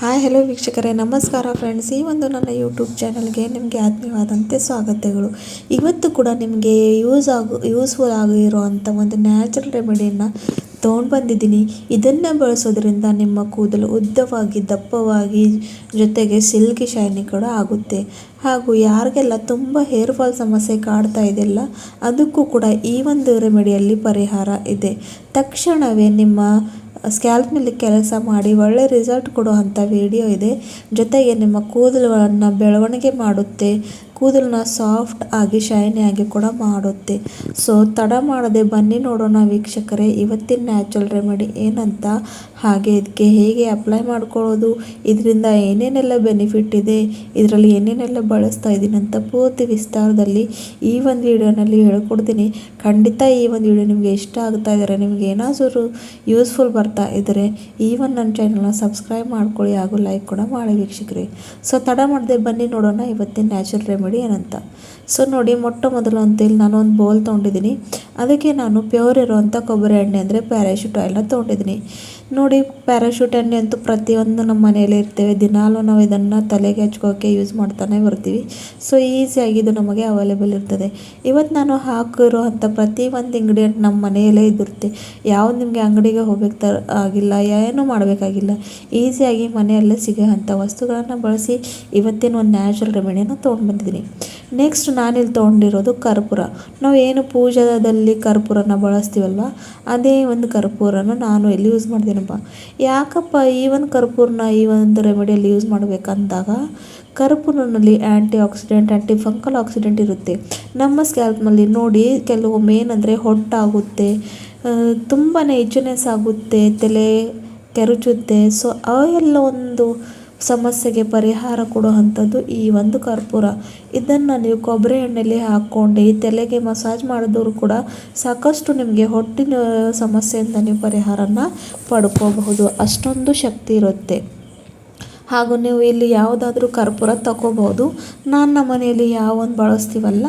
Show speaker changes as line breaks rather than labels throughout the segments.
Hi hello ವೀಕ್ಷಕರೇ, ನಮಸ್ಕಾರ friends. ಈ ಒಂದು ನನ್ನ ಯೂಟ್ಯೂಬ್ ಚಾನಲ್ಗೆ ನಿಮಗೆ ಆತ್ಮೀಯವಾದಂತೆ ಸ್ವಾಗತಗಳು. ಇವತ್ತು ಕೂಡ ನಿಮಗೆ ಯೂಸ್ಫುಲ್ ಆಗಿರುವಂಥ ಒಂದು ನ್ಯಾಚುರಲ್ ರೆಮಿಡಿಯನ್ನು ತೊಗೊಂಡು ಬಂದಿದ್ದೀನಿ. ಇದನ್ನು ಬಳಸೋದ್ರಿಂದ ನಿಮ್ಮ ಕೂದಲು ಉದ್ದವಾಗಿ ದಪ್ಪವಾಗಿ ಜೊತೆಗೆ ಸಿಲ್ಕಿ ಶೈನಿ ಕೂಡ ಆಗುತ್ತೆ. ಹಾಗೂ ಯಾರಿಗೆಲ್ಲ ತುಂಬ ಹೇರ್ ಫಾಲ್ ಸಮಸ್ಯೆ ಕಾಡ್ತಾ ಇದೆಯಲ್ಲ, ಅದಕ್ಕೂ ಕೂಡ ಈ ಒಂದು ರೆಮಿಡಿಯಲ್ಲಿ ಪರಿಹಾರ ಇದೆ. ತಕ್ಷಣವೇ ನಿಮ್ಮ ಸ್ಕ್ಯಾಲ್ಪ್ನಲ್ಲಿ ಕೆಲಸ ಮಾಡಿ ಒಳ್ಳೆ ರಿಸಲ್ಟ್ ಕೊಡುವಂಥ ವಿಡಿಯೋ ಇದೆ. ಜೊತೆಗೆ ನಿಮ್ಮ ಕೂದಲುಗಳನ್ನು ಬೆಳವಣಿಗೆ ಮಾಡುತ್ತೆ, ಕೂದಲನ್ನ ಸಾಫ್ಟ್ ಆಗಿ ಶೈನಿ ಆಗಿ ಕೂಡ ಮಾಡುತ್ತೆ. ಸೊ ತಡ ಮಾಡದೆ ಬನ್ನಿ ನೋಡೋಣ ವೀಕ್ಷಕರೇ ಇವತ್ತಿನ ನ್ಯಾಚುರಲ್ ರೆಮಿಡಿ ಏನಂತ, ಹಾಗೆ ಇದಕ್ಕೆ ಹೇಗೆ ಅಪ್ಲೈ ಮಾಡ್ಕೊಳ್ಳೋದು, ಇದರಿಂದ ಏನೇನೆಲ್ಲ ಬೆನಿಫಿಟ್ ಇದೆ, ಇದರಲ್ಲಿ ಏನೇನೆಲ್ಲ ಬಳಸ್ತಾ ಇದ್ದೀನಿ ಅಂತ ಪೂರ್ತಿ ವಿಸ್ತಾರದಲ್ಲಿ ಈ ಒಂದು ವಿಡಿಯೋನಲ್ಲಿ ಹೇಳ್ಕೊಡ್ತೀನಿ. ಖಂಡಿತ ಈ ಒಂದು ವಿಡಿಯೋ ನಿಮಗೆ ಇಷ್ಟ ಆಗ್ತಾ ಇದ್ದಾರೆ, ನಿಮಗೆ ಏನಾದರೂ ಯೂಸ್ಫುಲ್ ಬರ್ತಾ ಇದ್ದರೆ ಈ ಒಂದು ನನ್ನ ಚಾನಲ್ನ ಸಬ್ಸ್ಕ್ರೈಬ್ ಮಾಡ್ಕೊಳ್ಳಿ ಹಾಗೂ ಲೈಕ್ ಕೂಡ ಮಾಡಿ ವೀಕ್ಷಕರೇ. ಸೊ ತಡ ಮಾಡದೆ ಬನ್ನಿ ನೋಡೋಣ ಇವತ್ತಿನ ನ್ಯಾಚುರಲ್ ರೆಮಿಡಿ ಏನಂತ. ಸೊ ನೋಡಿ, ಮೊಟ್ಟ ಮೊದಲು ಅಂತೇಳಿ ನಾನು ಒಂದು ಬೌಲ್ ತೊಗೊಂಡಿದ್ದೀನಿ. ಅದಕ್ಕೆ ನಾನು ಪ್ಯೂರ್ ಇರುವಂಥ ಕೊಬ್ಬರಿ ಎಣ್ಣೆ ಅಂದರೆ ಪ್ಯಾರಾಶೂಟ್ ಆಯಿಲ್ನ ತೊಗೊಂಡಿದ್ದೀನಿ. ನೋಡಿ, ಪ್ಯಾರಾಶೂಟ್ ಎಣ್ಣೆ ಅಂತೂ ಪ್ರತಿಯೊಂದು ನಮ್ಮ ಮನೆಯಲ್ಲೇ ಇರ್ತೇವೆ, ದಿನಾಲೂ ನಾವು ಇದನ್ನು ತಲೆಗೆ ಹಚ್ಕೋಕ್ಕೆ ಯೂಸ್ ಮಾಡ್ತಾನೆ ಬರ್ತೀವಿ. ಸೊ ಈಸಿಯಾಗಿ ಇದು ನಮಗೆ ಅವೈಲೇಬಲ್ ಇರ್ತದೆ. ಇವತ್ತು ನಾನು ಹಾಕಿರುವಂಥ ಪ್ರತಿ ಒಂದು ಇಂಗ್ರೀಡಿಯೆಂಟ್ ನಮ್ಮ ಮನೆಯಲ್ಲೇ ಇದಿರುತ್ತೆ. ಯಾವ್ದು ನಿಮಗೆ ಅಂಗಡಿಗೆ ಹೋಗ್ಬೇಕು ಆಗಿಲ್ಲ, ಏನೂ ಮಾಡಬೇಕಾಗಿಲ್ಲ, ಈಸಿಯಾಗಿ ಮನೆಯಲ್ಲೇ ಸಿಗೋವಂಥ ವಸ್ತುಗಳನ್ನು ಬಳಸಿ ಇವತ್ತಿನ ಒಂದು ನ್ಯಾಚುರಲ್ ರೆಮಿಡಿಯನ್ನು ತೊಗೊಂಡು ಬಂದಿದ್ದೀನಿ. ನೆಕ್ಸ್ಟ್ ನಾನಿಲ್ಲಿ ತೊಗೊಂಡಿರೋದು ಕರ್ಪೂರ. ನಾವು ಏನು ಪೂಜಾದಲ್ಲಿ ಕರ್ಪೂರನ ಬಳಸ್ತೀವಲ್ವ, ಅದೇ ಒಂದು ಕರ್ಪೂರನ ನಾನು ಇಲ್ಲಿ ಯೂಸ್ ಮಾಡ್ತೀನಪ್ಪ. ಯಾಕಪ್ಪ ಈ ಒಂದು ಕರ್ಪೂರನ ಈ ಒಂದು ರೆಮಿಡಿಯಲ್ಲಿ ಯೂಸ್ ಮಾಡಬೇಕಂದಾಗ, ಕರ್ಪೂರನಲ್ಲಿ anti oxidant, anti fungal oxidant ಇರುತ್ತೆ. ನಮ್ಮ ಸ್ಕ್ಯಾಲ್ಪ್ನಲ್ಲಿ ನೋಡಿ ಕೆಲವೊಮ್ಮೆ ಏನಂದರೆ ಹೊಟ್ಟಾಗುತ್ತೆ, ತುಂಬಾ ಇಚ್ಯುನೆಸ್ ಆಗುತ್ತೆ, ತಲೆ ಕೆರುಚುತ್ತೆ. ಸೊ ಅವೆಲ್ಲ ಒಂದು ಸಮಸ್ಯೆಗೆ ಪರಿಹಾರ ಕೊಡುವಂಥದ್ದು ಈ ಒಂದು ಕರ್ಪೂರ. ಇದನ್ನು ನೀವು ಕೊಬ್ಬರಿ ಎಣ್ಣೆಯಲ್ಲಿ ಹಾಕ್ಕೊಂಡು ತಲೆಗೆ ಮಸಾಜ್ ಮಾಡಿದವರು ಕೂಡ ಸಾಕಷ್ಟು ನಿಮಗೆ ಹೊಟ್ಟಿನ ಸಮಸ್ಯೆಯಿಂದ ನೀವು ಪರಿಹಾರನ ಪಡ್ಕೋಬಹುದು, ಅಷ್ಟೊಂದು ಶಕ್ತಿ ಇರುತ್ತೆ. ಹಾಗೂ ನೀವು ಇಲ್ಲಿ ಯಾವುದಾದ್ರೂ ಕರ್ಪೂರ ತಗೋಬಹುದು. ನಾನು ನಮ್ಮ ಮನೆಯಲ್ಲಿ ಯಾವ ಒಂದು ಬಳಸ್ತೀವಲ್ಲ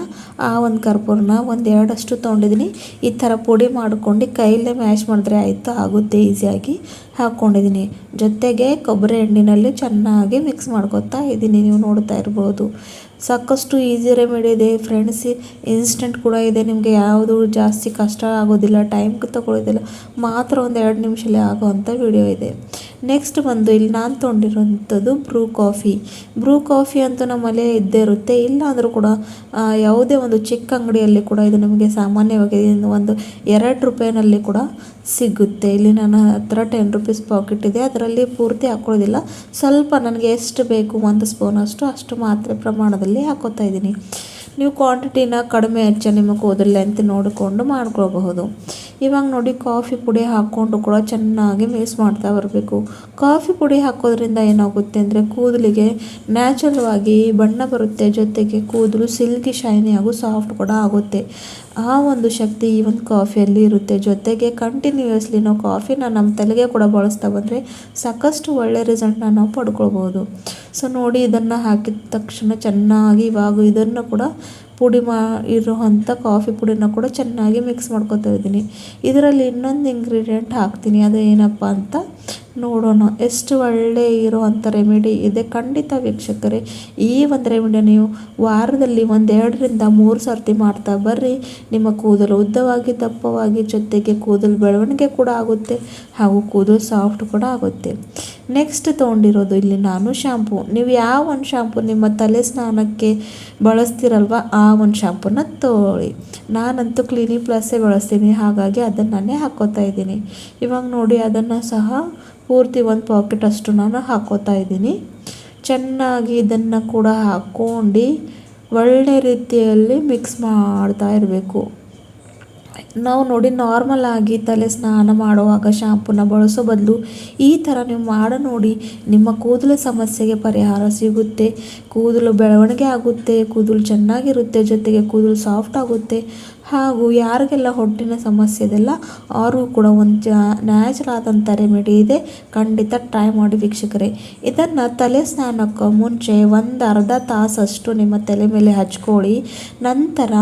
ಆ ಒಂದು ಕರ್ಪೂರನ ಒಂದು ಎರಡಷ್ಟು ತೊಗೊಂಡಿದ್ದೀನಿ. ಈ ಥರ ಪುಡಿ ಮಾಡ್ಕೊಂಡು ಕೈಯಲ್ಲೇ ಮ್ಯಾಶ್ ಮಾಡಿದ್ರೆ ಆಯಿತು, ಆಗುತ್ತೆ, ಈಸಿಯಾಗಿ ಹಾಕ್ಕೊಂಡಿದ್ದೀನಿ. ಜೊತೆಗೆ ಕೊಬ್ಬರಿ ಎಣ್ಣೆಯಲ್ಲಿ ಚೆನ್ನಾಗಿ ಮಿಕ್ಸ್ ಮಾಡ್ಕೊತಾ ಇದ್ದೀನಿ. ನೀವು ನೋಡ್ತಾ ಇರ್ಬೋದು, ಸಾಕಷ್ಟು ಈಸಿ ರೆಮಿಡಿ ಇದೆ ಫ್ರೆಂಡ್ಸ್. ಇನ್ಸ್ಟೆಂಟ್ ಕೂಡ ಇದೆ, ನಿಮಗೆ ಯಾವುದು ಜಾಸ್ತಿ ಕಷ್ಟ ಆಗೋದಿಲ್ಲ, ಟೈಮ್ ತಗೊಳ್ಳೋದಿಲ್ಲ, ಮಾತ್ರ ಒಂದು 2 ನಿಮಿಷಲ್ಲೇ ಆಗೋವಂಥ ವಿಡಿಯೋ ಇದೆ. ನೆಕ್ಸ್ಟ್ ಬಂದು ಇಲ್ಲಿ ನಾನು ತೊಗೊಂಡಿರೋಂಥದ್ದು ಬ್ರೂ ಕಾಫಿ ಅಂತೂ ನಮ್ಮಲ್ಲೇ ಇದ್ದೇ ಇರುತ್ತೆ. ಇಲ್ಲ ಅಂದರೂ ಕೂಡ ಯಾವುದೇ ಒಂದು ಚಿಕ್ಕ ಅಂಗಡಿಯಲ್ಲಿ ಕೂಡ ಇದು ನಮಗೆ ಸಾಮಾನ್ಯವಾಗಿ ಒಂದು 2 ರೂಪಾಯಿನಲ್ಲಿ ಕೂಡ ಸಿಗುತ್ತೆ. ಇಲ್ಲಿ ನನ್ನ ಹತ್ರ 10 ರೂಪೀಸ್ ಪಾಕೆಟ್ ಇದೆ, ಅದರಲ್ಲಿ ಪೂರ್ತಿ ಹಾಕೊಳ್ಳೋದಿಲ್ಲ, ಸ್ವಲ್ಪ ನನಗೆ ಎಷ್ಟು ಬೇಕು 1 ಸ್ಪೂನ್ ಅಷ್ಟು ಮಾತ್ರ ಪ್ರಮಾಣದಲ್ಲಿ ಹಾಕೋತಾ ಇದ್ದೀನಿ. ನೀವು ಕ್ವಾಂಟಿಟಿನ ಕಡಿಮೆ ಹೆಚ್ಚು ನಿಮ್ಮ ಕೂದಲು ಲೆಂತ್ ನೋಡಿಕೊಂಡು ಮಾಡ್ಕೊಳ್ಬಹುದು. ಇವಾಗ ನೋಡಿ, ಕಾಫಿ ಪುಡಿ ಹಾಕ್ಕೊಂಡು ಕೂಡ ಚೆನ್ನಾಗಿ ಮಿಕ್ಸ್ ಮಾಡ್ತಾ ಬರಬೇಕು. ಕಾಫಿ ಪುಡಿ ಹಾಕೋದ್ರಿಂದ ಏನಾಗುತ್ತೆ ಅಂದರೆ ಕೂದಲಿಗೆ ನ್ಯಾಚುರಲ್ವಾಗಿ ಬಣ್ಣ ಬರುತ್ತೆ, ಜೊತೆಗೆ ಕೂದಲು ಸಿಲ್ಕಿ ಶೈನಿ ಹಾಗೂ ಸಾಫ್ಟ್ ಕೂಡ ಆಗುತ್ತೆ. ಆ ಒಂದು ಶಕ್ತಿ ಈ ಒಂದು ಕಾಫಿಯಲ್ಲಿ ಇರುತ್ತೆ. ಜೊತೆಗೆ ಕಂಟಿನ್ಯೂಯಸ್ಲಿ ನಾವು ಕಾಫಿನ ನಮ್ಮ ತಲೆಗೆ ಕೂಡ ಬಳಸ್ತಾ ಬಂದರೆ ಸಾಕಷ್ಟು ಒಳ್ಳೆ ರಿಸಲ್ಟ್ನ ನಾವು ಪಡ್ಕೊಳ್ಬೋದು. ಸೊ ನೋಡಿ, ಇದನ್ನು ಹಾಕಿದ ತಕ್ಷಣ ಚೆನ್ನಾಗಿ ಇವಾಗ ಇದನ್ನು ಕೂಡ ಪುಡಿ ಇರುವಂಥ ಕಾಫಿ ಪುಡಿನ ಕೂಡ ಚೆನ್ನಾಗಿ ಮಿಕ್ಸ್ ಮಾಡ್ಕೊತಾ ಇದ್ದೀನಿ. ಇದರಲ್ಲಿ ಇನ್ನೊಂದು ಇಂಗ್ರೀಡಿಯೆಂಟ್ ಹಾಕ್ತೀನಿ, ಅದು ಏನಪ್ಪ ಅಂತ ನೋಡೋಣ. ಎಷ್ಟು ಒಳ್ಳೆ ಇರೋವಂಥ ರೆಮಿಡಿ ಇದೆ. ಖಂಡಿತ ವೀಕ್ಷಕರೇ, ಈ ಒಂದು ರೆಮಿಡಿ ನೀವು ವಾರದಲ್ಲಿ 1-2 ಸರ್ತಿ ಮಾಡ್ತಾ ಬರ್ರಿ. ನಿಮ್ಮ ಕೂದಲು ಉದ್ದವಾಗಿ ದಪ್ಪವಾಗಿ, ಜೊತೆಗೆ ಕೂದಲು ಬೆಳವಣಿಗೆ ಕೂಡ ಆಗುತ್ತೆ ಹಾಗೂ ಕೂದಲು ಸಾಫ್ಟ್ ಕೂಡ ಆಗುತ್ತೆ. ನೆಕ್ಸ್ಟ್ ತೊಗೊಂಡಿರೋದು ಇಲ್ಲಿ ನಾನು ಶಾಂಪೂ. ನೀವು ಯಾವ ಒಂದು ಶಾಂಪೂ ನಿಮ್ಮ ತಲೆ ಸ್ನಾನಕ್ಕೆ ಬಳಸ್ತೀರಲ್ವ ಆ ಒಂದು ಶಾಂಪೂನ ತೊಗೊಳ್ಳಿ. ನಾನಂತೂ ಕ್ಲಿನಿಕ್ ಪ್ಲಸ್ಸೇ ಬಳಸ್ತೀನಿ, ಹಾಗಾಗಿ ಅದನ್ನು ನಾನೇ ಹಾಕ್ಕೋತಾ ಇದ್ದೀನಿ. ಇವಾಗ ನೋಡಿ, ಅದನ್ನು ಸಹ ಪೂರ್ತಿ 1 ಪಾಕೆಟ್ ಅಷ್ಟು ನಾನು ಹಾಕ್ಕೋತಾ ಇದ್ದೀನಿ. ಚೆನ್ನಾಗಿ ಇದನ್ನು ಕೂಡ ಹಾಕ್ಕೊಂಡು ಒಳ್ಳೆ ರೀತಿಯಲ್ಲಿ ಮಿಕ್ಸ್ ಮಾಡ್ತಾ ಇರಬೇಕು. ನಾವು ನೋಡಿ, ನಾರ್ಮಲ್ ಆಗಿ ತಲೆ ಸ್ನಾನ ಮಾಡುವಾಗ ಶಾಂಪೂನ ಬಳಸೋ ಬದಲು ಈ ಥರ ನೀವು ಮಾಡಿ ನೋಡಿ, ನಿಮ್ಮ ಕೂದಲು ಸಮಸ್ಯೆಗೆ ಪರಿಹಾರ ಸಿಗುತ್ತೆ. ಕೂದಲು ಬೆಳವಣಿಗೆ ಆಗುತ್ತೆ, ಕೂದಲು ಚೆನ್ನಾಗಿರುತ್ತೆ, ಜೊತೆಗೆ ಕೂದಲು ಸಾಫ್ಟ್ ಆಗುತ್ತೆ. ಹಾಗೂ ಯಾರಿಗೆಲ್ಲ ಹೊಟ್ಟಿನ ಸಮಸ್ಯೆ ಇದೆಲ್ಲ ಅವ್ರಿಗೂ ಕೂಡ ಒಂದು ನ್ಯಾಚುರಲ್ ಆದಂಥ ರೆಮಿಡಿ ಇದೆ. ಖಂಡಿತ ಟ್ರೈ ಮಾಡಿ ವೀಕ್ಷಕರೇ. ಇದನ್ನು ತಲೆ ಸ್ನಾನಕ್ಕೆ ಮುಂಚೆ 1 ಅರ್ಧ ತಾಸಷ್ಟು ನಿಮ್ಮ ತಲೆ ಮೇಲೆ ಹಚ್ಕೊಳ್ಳಿ. ನಂತರ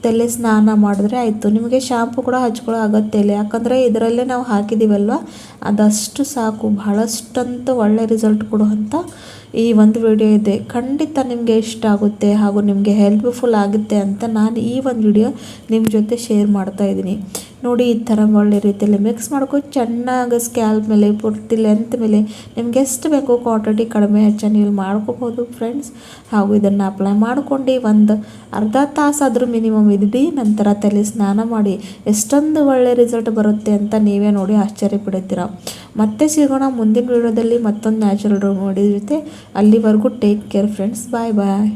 ತಲೆ ಸ್ನಾನ ಮಾಡಿದ್ರೆ ಆಯಿತು. ನಿಮಗೆ ಶಾಂಪು ಕೂಡ ಹಚ್ಕೊಳ್ಳೋ ಅಗತ್ಯ ಇಲ್ಲ, ಯಾಕಂದರೆ ಇದರಲ್ಲೇ ನಾವು ಹಾಕಿದ್ದೀವಲ್ವ, ಅದಷ್ಟು ಸಾಕು. ಬಹಳಷ್ಟಂತೂ ಒಳ್ಳೆ ರಿಸಲ್ಟ್ ಕೊಡುವಂಥ ಈ ಒಂದು ವಿಡಿಯೋ ಇದೆ. ಖಂಡಿತ ನಿಮಗೆ ಇಷ್ಟ ಆಗುತ್ತೆ ಹಾಗೂ ನಿಮಗೆ ಹೆಲ್ಪ್ಫುಲ್ ಆಗುತ್ತೆ ಅಂತ ನಾನು ಈ ಒಂದು ವಿಡಿಯೋ ನಿಮ್ಮ ಜೊತೆ ಶೇರ್ ಮಾಡ್ತಾ ಇದ್ದೀನಿ. ನೋಡಿ, ಈ ಥರ ಒಳ್ಳೆ ರೀತಿಯಲ್ಲಿ ಮಿಕ್ಸ್ ಮಾಡ್ಕೊಂಡು ಚೆನ್ನಾಗಿ ಸ್ಕ್ಯಾಲ್ಪ್ ಮೇಲೆ ಪೂರ್ತಿ ಲೆಂತ್ ಮೇಲೆ ನಿಮ್ಗೆ ಎಷ್ಟು ಬೇಕೋ ಕ್ವಾಂಟಿಟಿ ಕಡಿಮೆ ಹೆಚ್ಚು ನೀವು ಮಾಡ್ಕೋಬೋದು ಫ್ರೆಂಡ್ಸ್. ಹಾಗೂ ಇದನ್ನು ಅಪ್ಲೈ ಮಾಡ್ಕೊಂಡು ಒಂದು ಅರ್ಧ ತಾಸಾದರೂ ಮಿನಿಮಮ್ ಇಡಿ, ನಂತರ ತಲೆ ಸ್ನಾನ ಮಾಡಿ ಎಷ್ಟೊಂದು ಒಳ್ಳೆ ರಿಸಲ್ಟ್ ಬರುತ್ತೆ ಅಂತ ನೀವೇ ನೋಡಿ ಆಶ್ಚರ್ಯ ಪಡುತ್ತೀರ. ಮತ್ತೆ ಸಿಗೋಣ ಮುಂದಿನ ವಿಡಿಯೋದಲ್ಲಿ ಮತ್ತೊಂದು ನ್ಯಾಚುರಲ್ ರೆಮಿಡಿ ಜೊತೆ. ಅಲ್ಲಿವರೆಗೂ ಟೇಕ್ ಕೇರ್ ಫ್ರೆಂಡ್ಸ್. ಬಾಯ್ ಬಾಯ್.